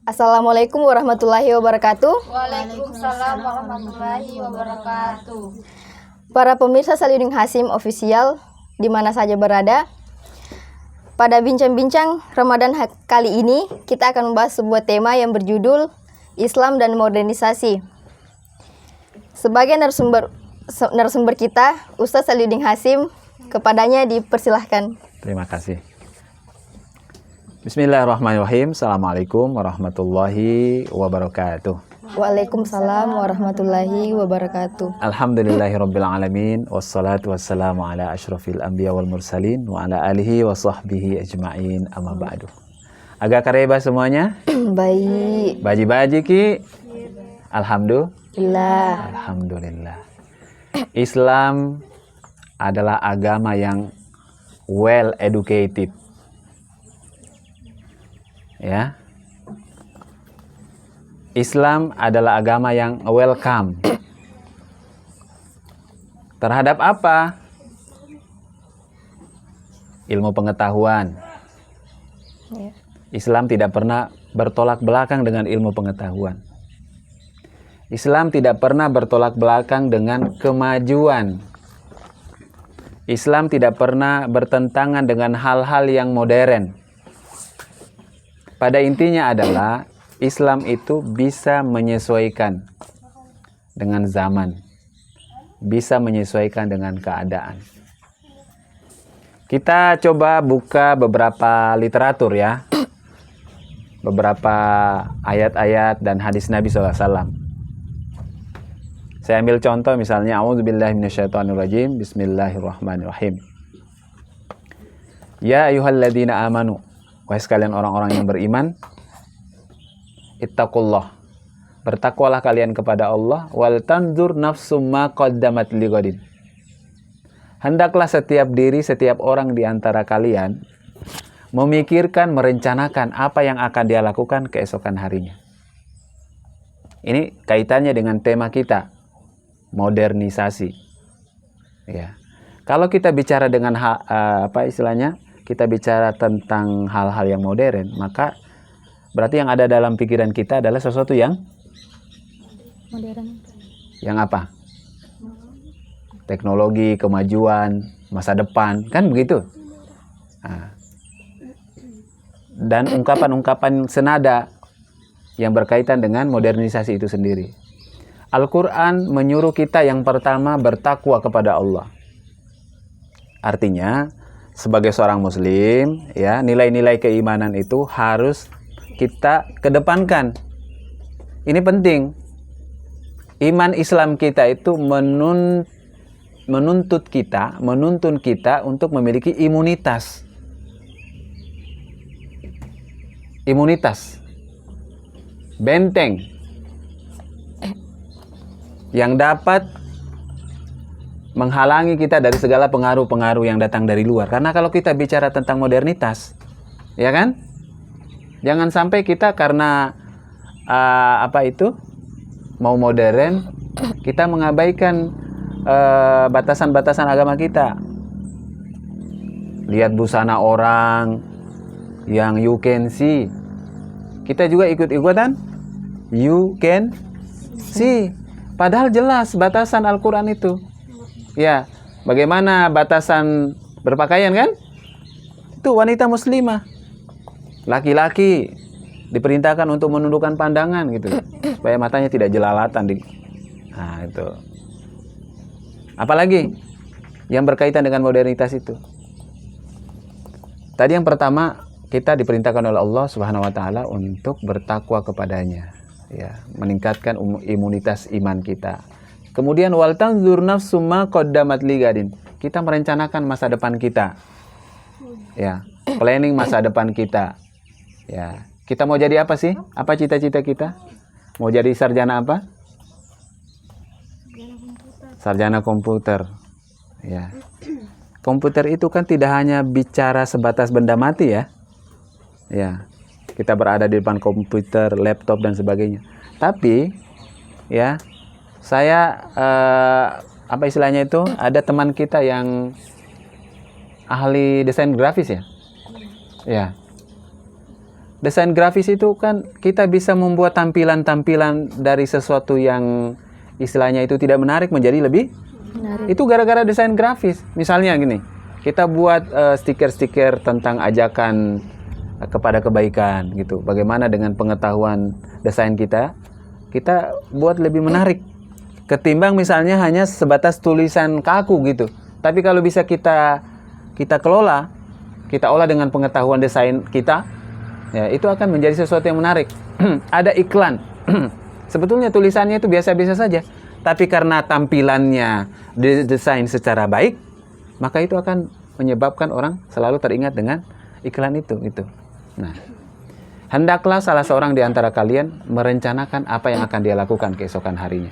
Assalamualaikum warahmatullahi wabarakatuh. Waalaikumsalam warahmatullahi wabarakatuh. Para pemirsa Saluding Hasim Official di mana saja berada, pada bincang-bincang Ramadan kali ini kita akan membahas sebuah tema yang berjudul Islam dan Modernisasi. Sebagai narasumber kita, Ustaz Saluding Hasim, kepadanya dipersilahkan. Terima kasih. Bismillahirrahmanirrahim. Assalamualaikum warahmatullahi wabarakatuh. Waalaikumsalam warahmatullahi wabarakatuh. Alhamdulillahirabbil alamin wassalatu wassalamu ala asyrafil anbiya wal mursalin wa ala alihi wa sahbihi ajmain amma ba'du. Agak kareba semuanya? Baik. Baji-baji ki? Alhamdulillah. Alhamdulillah. Islam adalah agama yang well educated. Ya. Islam adalah agama yang welcome. Terhadap apa? Ilmu pengetahuan. Ya. Islam tidak pernah bertolak belakang dengan ilmu pengetahuan. Islam tidak pernah bertolak belakang dengan kemajuan. Islam tidak pernah bertentangan dengan hal-hal yang modern. Pada intinya adalah Islam itu bisa menyesuaikan dengan zaman, bisa menyesuaikan dengan keadaan. Kita coba buka beberapa literatur ya, beberapa ayat-ayat dan hadis Nabi SAW. Saya ambil contoh misalnya, A'udzubillahi minasyaitonirrajim, Bismillahirrahmanirrahim. Ya ayyuhalladzina amanu, wahai sekalian orang-orang yang beriman, ittaqullah, bertakwalah kalian kepada Allah, wal tanzur nafsum ma qaddamat lighadin. Hendaklah setiap diri, setiap orang di antara kalian memikirkan, merencanakan apa yang akan dia lakukan keesokan harinya. Ini kaitannya dengan tema kita, modernisasi. Ya. Kalau kita bicara dengan kita bicara tentang hal-hal yang modern, maka berarti yang ada dalam pikiran kita adalah sesuatu yang Modern. Yang apa? Teknologi, kemajuan, masa depan, kan begitu? Nah. Dan ungkapan-ungkapan senada yang berkaitan dengan modernisasi itu sendiri. Al-Quran menyuruh kita yang pertama bertakwa kepada Allah. Artinya, sebagai seorang muslim, ya, nilai-nilai keimanan itu harus kita kedepankan. Ini penting. Iman Islam kita itu menuntun kita untuk memiliki imunitas. Imunitas. Benteng. Yang dapat menghalangi kita dari segala pengaruh-pengaruh yang datang dari luar. Karena kalau kita bicara tentang modernitas, ya kan? Jangan sampai kita karena mau modern, kita mengabaikan batasan-batasan agama kita. Lihat busana orang yang you can see, kita juga ikut-ikutan you can see. Padahal jelas batasan Al-Quran itu. Ya, bagaimana batasan berpakaian kan? Itu wanita muslimah. Laki-laki diperintahkan untuk menundukkan pandangan gitu, supaya matanya tidak jelalatan. Nah, itu. Apalagi yang berkaitan dengan modernitas itu. Tadi yang pertama, kita diperintahkan oleh Allah Subhanahu wa taala untuk bertakwa kepadanya. Ya, meningkatkan imunitas iman kita. Kemudian wal tanzur nafsum ma qaddamat lighadin. Kita merencanakan masa depan kita. Ya, planning masa depan kita. Ya, kita mau jadi apa sih? Apa cita-cita kita? Mau jadi sarjana apa? Sarjana komputer. Ya. Komputer itu kan tidak hanya bicara sebatas benda mati ya. Ya. Kita berada di depan komputer, laptop dan sebagainya. Tapi ya, saya ada teman kita yang ahli desain grafis ya. Ya. desain grafis itu kan kita bisa membuat tampilan-tampilan dari sesuatu yang istilahnya itu tidak menarik menjadi lebih Menarik. itu gara-gara desain grafis. Misalnya gini, kita buat stiker-stiker tentang ajakan kepada kebaikan gitu. Bagaimana dengan pengetahuan desain kita buat lebih menarik ketimbang misalnya hanya sebatas tulisan kaku gitu. Tapi kalau bisa kita kelola, kita olah dengan pengetahuan desain kita, ya itu akan menjadi sesuatu yang menarik. Ada iklan. Sebetulnya tulisannya itu biasa-biasa saja, tapi karena tampilannya didesain secara baik, maka itu akan menyebabkan orang selalu teringat dengan iklan itu gitu. Nah, hendaklah salah seorang di antara kalian merencanakan apa yang akan dia lakukan keesokan harinya.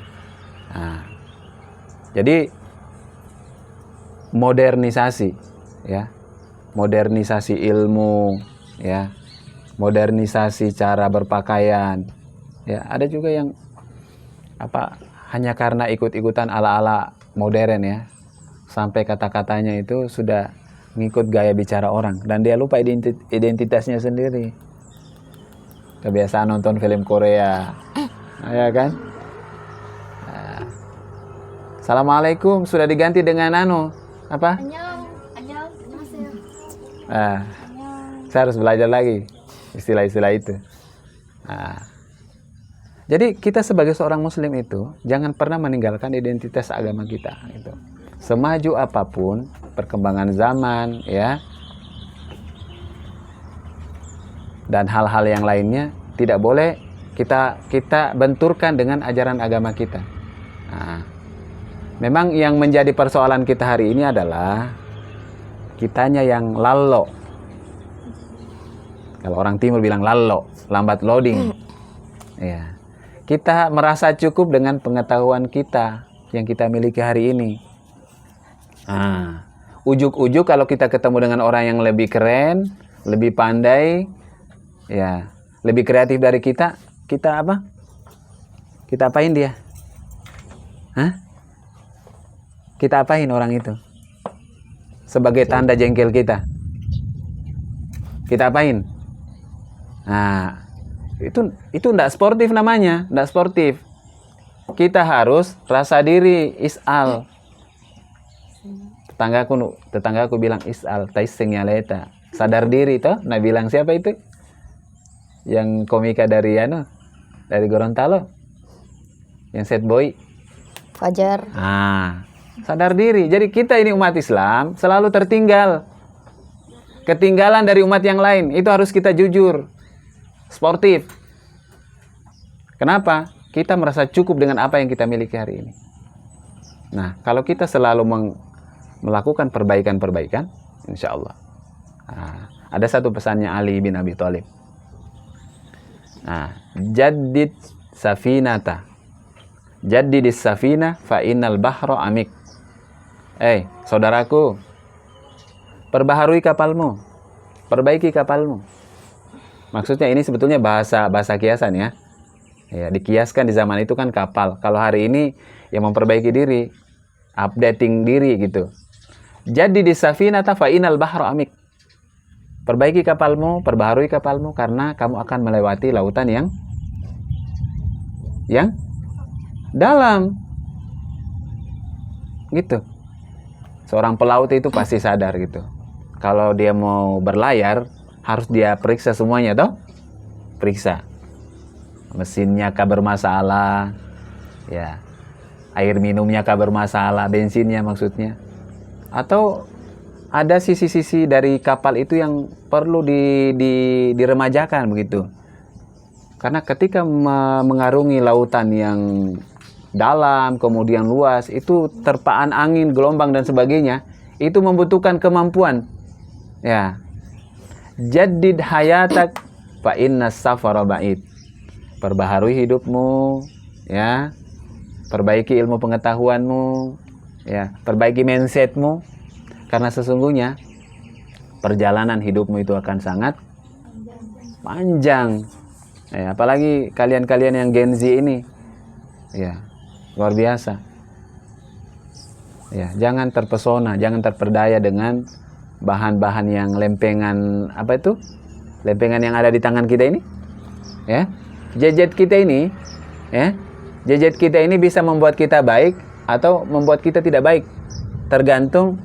Nah, jadi modernisasi, ya, modernisasi ilmu, ya, modernisasi cara berpakaian, ya. Ada juga yang hanya karena ikut-ikutan ala-ala modern, ya, sampai kata-katanya itu sudah ngikut gaya bicara orang dan dia lupa identitasnya sendiri. Kebiasaan nonton film Korea, ya kan? Nah. Assalamualaikum sudah diganti dengan apa? Nah, saya harus belajar lagi istilah-istilah itu. Nah, jadi kita sebagai seorang muslim itu jangan pernah meninggalkan identitas agama kita gitu. Semaju apapun perkembangan zaman, ya, dan hal-hal yang lainnya tidak boleh kita benturkan dengan ajaran agama kita. Nah, memang yang menjadi persoalan kita hari ini adalah kitanya yang lallo. Kalau orang timur bilang lallo, lambat loading. Ya. Kita merasa cukup dengan pengetahuan kita yang kita miliki hari ini. Nah, ujuk-ujuk kalau kita ketemu dengan orang yang lebih keren, lebih pandai, ya, lebih kreatif dari kita apa? Kita apain dia? Hah? Kita apain orang itu? Sebagai tanda jengkel kita. Kita apain? Nah, itu enggak sportif namanya, enggak sportif. Kita harus rasa diri, is'al. Tetanggaku bilang is'al, taiseng nyaleta. Sadar diri toh. Nah bilang siapa itu? Yang komika dari dari Gorontalo. Yang set boy. Fajar. Sadar diri. Jadi kita ini umat Islam selalu tertinggal. Ketinggalan dari umat yang lain. Itu harus kita jujur. Sportif. Kenapa? Kita merasa cukup dengan apa yang kita miliki hari ini. Nah, kalau kita selalu melakukan perbaikan-perbaikan, insya Allah. Ada satu pesannya Ali bin Abi Thalib. Jaddid safinata. Jaddidis safina fa innal bahra amik. Saudaraku, perbaharui kapalmu. Perbaiki kapalmu. Maksudnya ini sebetulnya bahasa kiasan, ya. Ya, dikiaskan di zaman itu kan kapal. Kalau hari ini yang memperbaiki diri, updating diri gitu. Jadi di safinata fa innal bahra amik. Perbaiki kapalmu, perbaharui kapalmu karena kamu akan melewati lautan yang dalam. Gitu. Seorang pelaut itu pasti sadar gitu. Kalau dia mau berlayar, harus dia periksa semuanya toh? Periksa. Mesinnya kah bermasalah, ya. Air minumnya kah bermasalah, bensinnya maksudnya. Atau ada sisi-sisi dari kapal itu yang perlu diremajakan begitu. Karena ketika mengarungi lautan yang dalam, kemudian luas, itu terpaan angin, gelombang dan sebagainya, itu membutuhkan kemampuan. Ya. Jaddid hayatak fa innas safara ba'id. Perbaharui hidupmu, ya. Perbaiki ilmu pengetahuanmu, ya. Perbaiki mindsetmu, karena sesungguhnya perjalanan hidupmu itu akan sangat panjang. Ya, apalagi kalian-kalian yang Gen Z ini, ya, luar biasa. Ya, jangan terpesona, jangan terperdaya dengan bahan-bahan yang lempengan lempengan yang ada di tangan kita ini, ya, gadget kita ini, ya, gadget kita ini bisa membuat kita baik atau membuat kita tidak baik, tergantung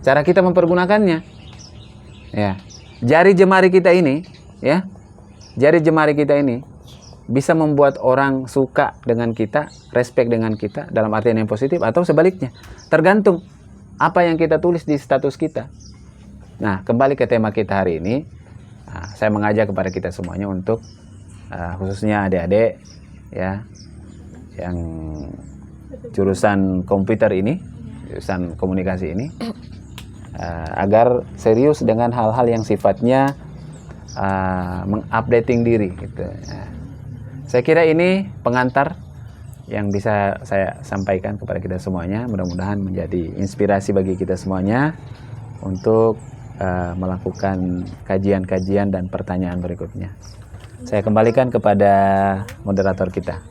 cara kita mempergunakannya. Ya, jari jemari kita ini, ya, jari jemari kita ini bisa membuat orang suka dengan kita, respect dengan kita dalam artian yang positif atau sebaliknya, tergantung apa yang kita tulis di status kita. Nah, kembali ke tema kita hari ini, saya mengajak kepada kita semuanya untuk khususnya adik-adik ya yang jurusan komputer ini, jurusan komunikasi ini, agar serius dengan hal-hal yang sifatnya mengupdating diri gitu. Saya kira ini pengantar yang bisa saya sampaikan kepada kita semuanya. Mudah-mudahan menjadi inspirasi bagi kita semuanya untuk melakukan kajian-kajian dan pertanyaan berikutnya. Saya kembalikan kepada moderator kita.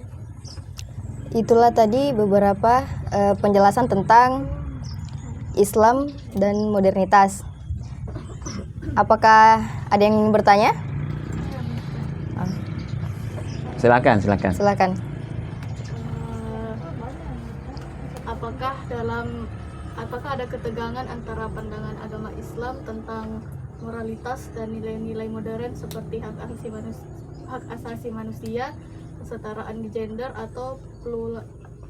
Itulah tadi beberapa penjelasan tentang Islam dan modernitas. Apakah ada yang ingin bertanya? Silakan. Silakan. Apakah ada ketegangan antara pandangan agama Islam tentang moralitas dan nilai-nilai modern seperti hak asasi manusia, kesetaraan gender atau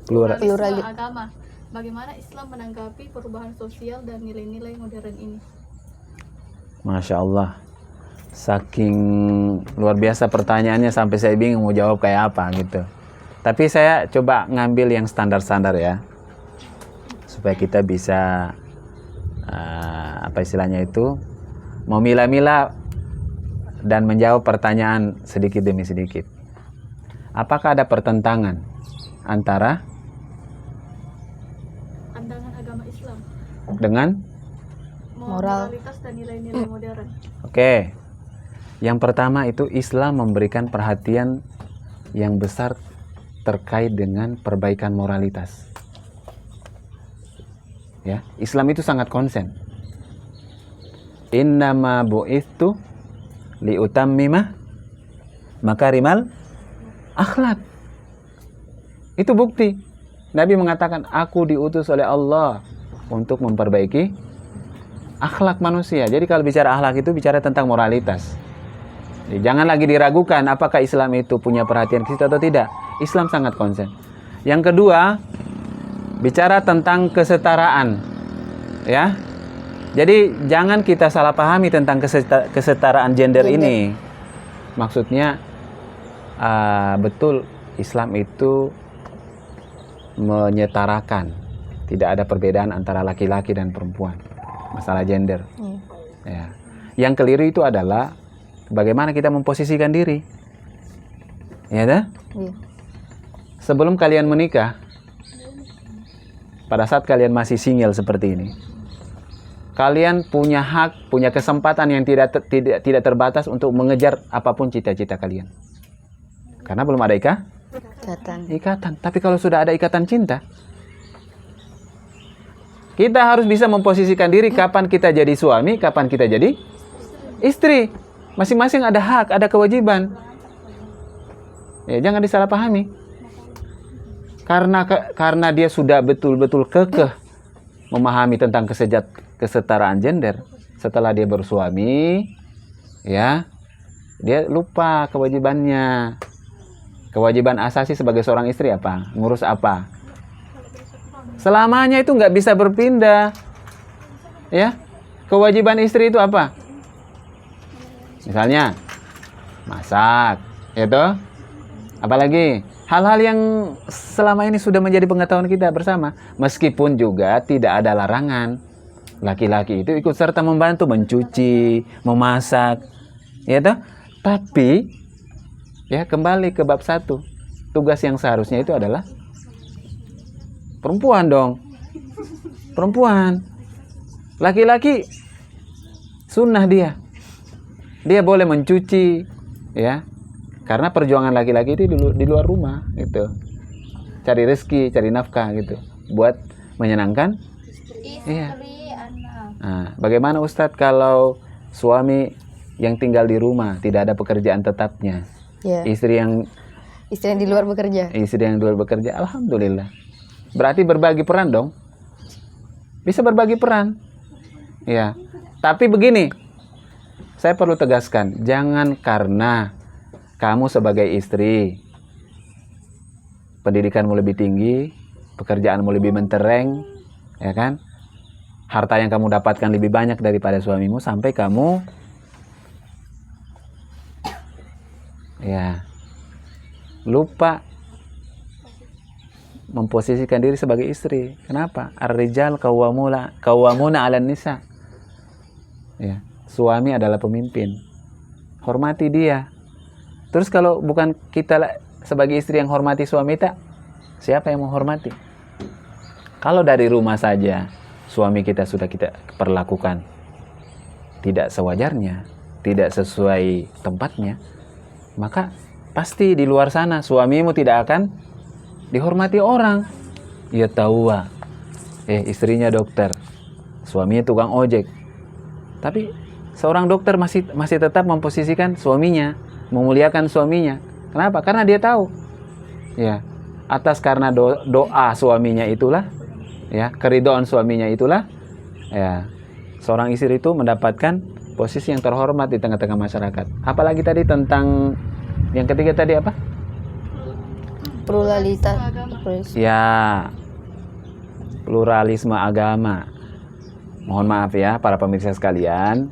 pluralisme agama? Bagaimana Islam menanggapi perubahan sosial dan nilai-nilai modern ini? Masya Allah, saking luar biasa pertanyaannya sampai saya bingung mau jawab kayak apa gitu. Tapi saya coba ngambil yang standar-standar ya, supaya kita bisa apa istilahnya itu, memilah-milah dan menjawab pertanyaan sedikit demi sedikit. Apakah ada pertentangan antara pandangan agama Islam dengan moralitas dan nilai-nilai modern? Oke. Yang pertama itu Islam memberikan perhatian yang besar terkait dengan perbaikan moralitas. Ya, Islam itu sangat konsen. Innama bu'ithu liutammima makarimal akhlak. Itu bukti. Nabi mengatakan, aku diutus oleh Allah untuk memperbaiki akhlak manusia. Jadi kalau bicara akhlak itu bicara tentang moralitas. Jadi, jangan lagi diragukan apakah Islam itu punya perhatian ke situ atau tidak. Islam sangat konsen. Yang kedua, bicara tentang kesetaraan. Ya. Jadi jangan kita salah pahami tentang kesetaraan gender ini. Maksudnya betul Islam itu menyetarakan, tidak ada perbedaan antara laki-laki dan perempuan. Masalah gender. Ya. Yang keliru itu adalah bagaimana kita memposisikan diri. Ya dah? Sebelum kalian menikah, pada saat kalian masih single seperti ini, kalian punya hak, punya kesempatan yang tidak terbatas untuk mengejar apapun cita-cita kalian. Karena belum ada ikatan. Tapi kalau sudah ada ikatan cinta, kita harus bisa memposisikan diri kapan kita jadi suami, kapan kita jadi istri. Masing-masing ada hak, ada kewajiban. Ya, jangan disalahpahami. Karena dia sudah betul-betul kekeh memahami tentang kesetaraan gender, setelah dia bersuami, ya, dia lupa kewajibannya. Kewajiban asasi sebagai seorang istri apa? Ngurus apa? Selamanya itu nggak bisa berpindah. Ya, kewajiban istri itu apa? Misalnya masak, itu. Apalagi hal-hal yang selama ini sudah menjadi pengetahuan kita bersama. Meskipun juga tidak ada larangan laki-laki itu ikut serta membantu mencuci, memasak, ya toh. Tapi ya kembali ke bab 1. Tugas yang seharusnya itu adalah perempuan dong. Perempuan. Laki-laki sunnah dia. Dia boleh mencuci, ya. Karena perjuangan laki-laki itu di luar rumah gitu. Cari rezeki, cari nafkah gitu. Buat menyenangkan istri, anak. Nah, bagaimana Ustadz kalau suami yang tinggal di rumah, tidak ada pekerjaan tetapnya, Ya. istri yang Istri yang di luar bekerja. luar bekerja, alhamdulillah. Berarti berbagi peran dong. Bisa berbagi peran. Ya. Tapi begini, saya perlu tegaskan, jangan karena kamu sebagai istri, pendidikanmu lebih tinggi, pekerjaanmu lebih mentereng, ya kan? Harta yang kamu dapatkan lebih banyak daripada suamimu, sampai kamu ya lupa memposisikan diri sebagai istri. Kenapa? Ar-rijal qawwamuna 'alan nisa. Ya, suami adalah pemimpin. Hormati dia. Terus kalau bukan kita sebagai istri yang hormati suami kita, siapa yang menghormati? Kalau dari rumah saja suami kita sudah kita perlakukan tidak sewajarnya, tidak sesuai tempatnya, maka pasti di luar sana suamimu tidak akan dihormati orang. Ya tahu, istrinya dokter, suaminya tukang ojek. Tapi seorang dokter masih tetap memposisikan suaminya, memuliakan suaminya. Kenapa? Karena dia tahu, ya, atas karena doa suaminya itulah, ya, keridhaan suaminya itulah, ya, seorang istri itu mendapatkan posisi yang terhormat di tengah-tengah masyarakat. Apalagi tadi tentang yang ketiga tadi apa? Pluralitas. Ya, pluralisme agama. Mohon maaf ya para pemirsa sekalian,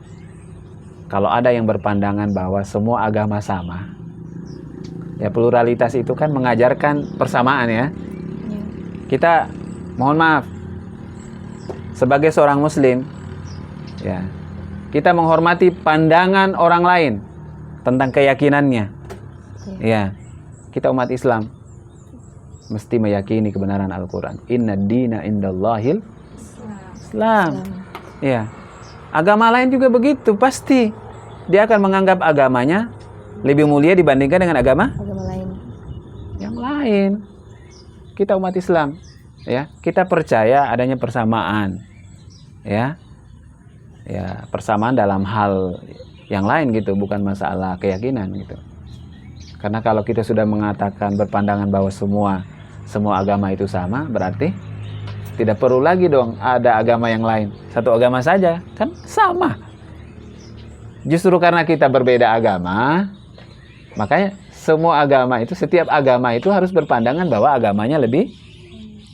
kalau ada yang berpandangan bahwa semua agama sama, ya pluralitas itu kan mengajarkan persamaan ya. Kita mohon maaf, sebagai seorang muslim, ya, kita menghormati pandangan orang lain tentang keyakinannya. Ya, kita umat Islam mesti meyakini kebenaran Al-Quran. Inna dina indallahil Islam. Ya, agama lain juga begitu, pasti dia akan menganggap agamanya lebih mulia dibandingkan dengan agama lain. yang lain. Kita umat Islam, ya, kita percaya adanya persamaan, ya, persamaan dalam hal yang lain gitu, bukan masalah keyakinan gitu. Karena kalau kita sudah mengatakan berpandangan bahwa semua agama itu sama, berarti tidak perlu lagi dong ada agama yang lain. Satu agama saja kan sama. Justru karena kita berbeda agama, makanya setiap agama itu harus berpandangan bahwa agamanya lebih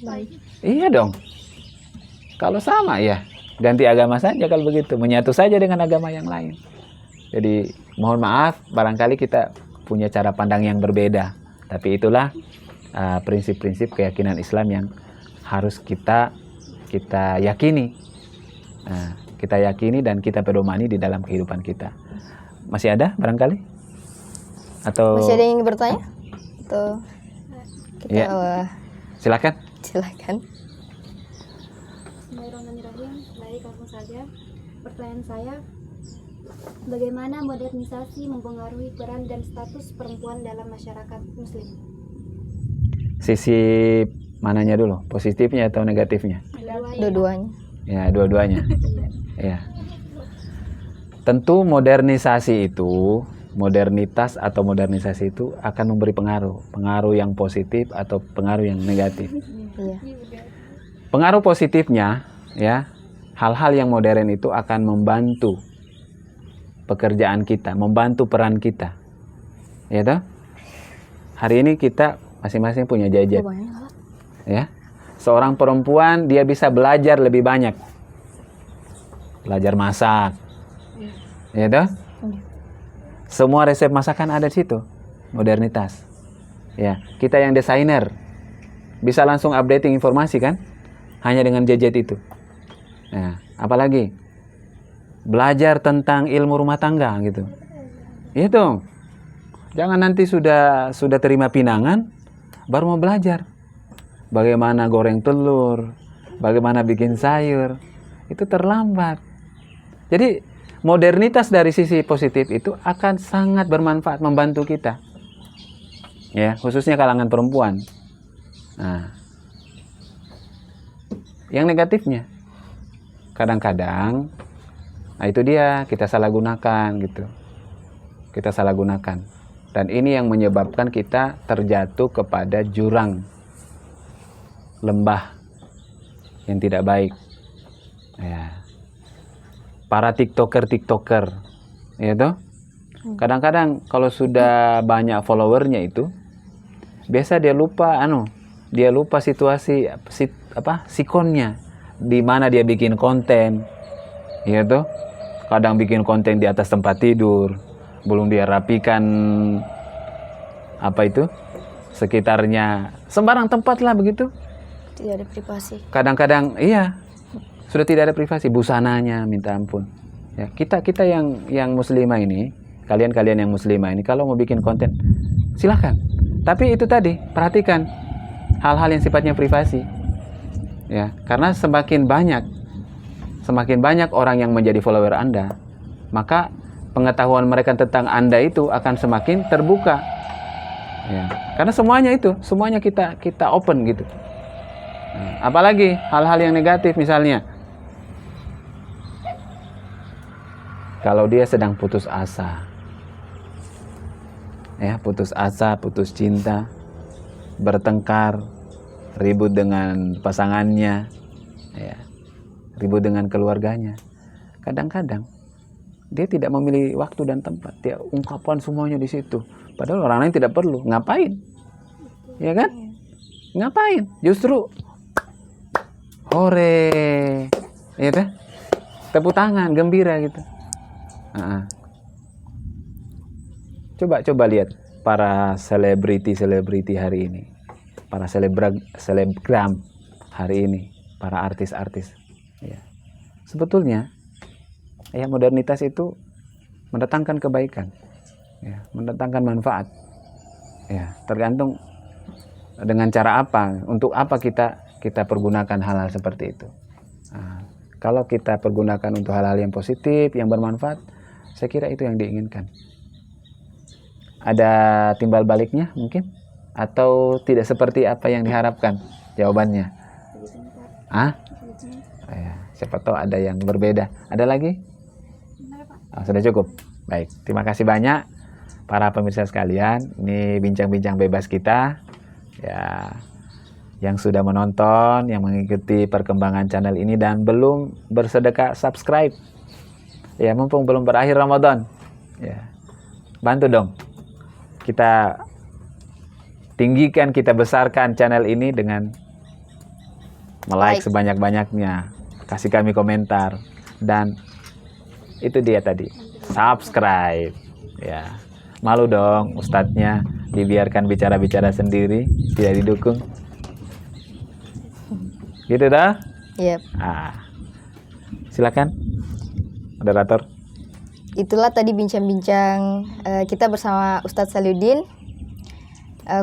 baik. Iya dong. Kalau sama ya ganti agama saja kalau begitu, menyatu saja dengan agama yang lain. Jadi mohon maaf barangkali kita punya cara pandang yang berbeda, tapi itulah prinsip-prinsip keyakinan Islam yang harus kita yakini. Kita yakini dan kita pedomani di dalam kehidupan kita. Masih ada barangkali? Atau Masih ada yang ingin bertanya? Atau kita Ya. Silakan. Silakan. Bismillahirrahmanirrahim. Baik, langsung saja. Pertanyaan saya, bagaimana modernisasi mempengaruhi peran dan status perempuan dalam masyarakat Muslim? Sisi mananya dulu? Positifnya atau negatifnya? Dua-duanya. Ya, dua-duanya. Ya. Tentu modernitas atau modernisasi itu akan memberi pengaruh yang positif atau pengaruh yang negatif. Iya. Pengaruh positifnya, ya, hal-hal yang modern itu akan membantu pekerjaan kita, membantu peran kita. Ya toh? Hari ini kita masing-masing punya gadget. Ya. Seorang perempuan dia bisa belajar lebih banyak. Belajar masak. Ya toh? Semua resep masakan ada di situ. Modernitas. Ya, kita yang desainer bisa langsung updating informasi kan? Hanya dengan gadget itu. Nah, apalagi belajar tentang ilmu rumah tangga gitu. Itu. Jangan nanti sudah terima pinangan baru mau belajar. Bagaimana goreng telur, bagaimana bikin sayur. Itu terlambat. Jadi modernitas dari sisi positif itu akan sangat bermanfaat membantu kita. Ya, khususnya kalangan perempuan. Nah, yang negatifnya kadang-kadang Nah, itu dia, kita salah gunakan gitu. Kita salah gunakan. Dan ini yang menyebabkan kita terjatuh kepada jurang lembah yang tidak baik. Ya. Para TikToker, ya toh? Kadang-kadang kalau sudah banyak followernya itu, biasa dia lupa situasi sikonnya, di mana dia bikin konten, ya toh? Kadang bikin konten di atas tempat tidur, belum dia rapikan sekitarnya, sembarang tempat lah begitu. Tidak ada privasi. Kadang-kadang iya, sudah tidak ada privasi, busananya minta ampun. Ya, kita yang muslimah ini, kalian yang muslimah ini, kalau mau bikin konten silahkan. Tapi itu tadi, perhatikan hal-hal yang sifatnya privasi. Ya, karena semakin banyak orang yang menjadi follower Anda, maka pengetahuan mereka tentang Anda itu akan semakin terbuka. Ya, karena semuanya kita open gitu. Nah, apalagi hal-hal yang negatif, misalnya kalau dia sedang putus asa, putus cinta, bertengkar, ribut dengan pasangannya, ya, ribut dengan keluarganya, kadang-kadang dia tidak memilih waktu dan tempat, dia ungkapkan semuanya di situ. Padahal orang lain tidak perlu. Ngapain? Ya kan? Ngapain? Justru hore, ya kan? Tepuk tangan, gembira gitu. Coba lihat para selebriti hari ini, para selebgram hari ini, para artis-artis. Ya. Sebetulnya, ya, modernitas itu mendatangkan kebaikan, ya, mendatangkan manfaat. Ya, tergantung dengan cara apa, untuk apa kita pergunakan hal-hal seperti itu. Nah, kalau kita pergunakan untuk hal-hal yang positif, yang bermanfaat, saya kira itu yang diinginkan. Ada timbal baliknya mungkin? Atau tidak seperti apa yang diharapkan jawabannya? Ya, siapa tahu ada yang berbeda. Ada lagi? Sudah cukup. Baik, terima kasih banyak para pemirsa sekalian. Ini bincang-bincang bebas kita. Ya, yang sudah menonton, yang mengikuti perkembangan channel ini dan belum bersedekah subscribe. Ya, mumpung belum berakhir Ramadan. Ya. Bantu dong. Kita tinggikan, kita besarkan channel ini dengan like sebanyak-banyaknya. Kasih kami komentar dan itu dia tadi, subscribe. Ya. Malu dong ustadznya dibiarkan bicara-bicara sendiri, tidak didukung. Gitu dah? Yep. Silakan moderator. Itulah tadi bincang-bincang kita bersama Ustadz Saliuddin.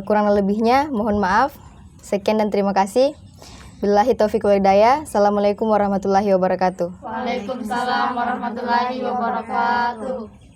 Kurang lebihnya mohon maaf. Sekian dan terima kasih. Billahi taufiq wal hidayah. Assalamualaikum warahmatullahi wabarakatuh. Waalaikumsalam warahmatullahi wabarakatuh.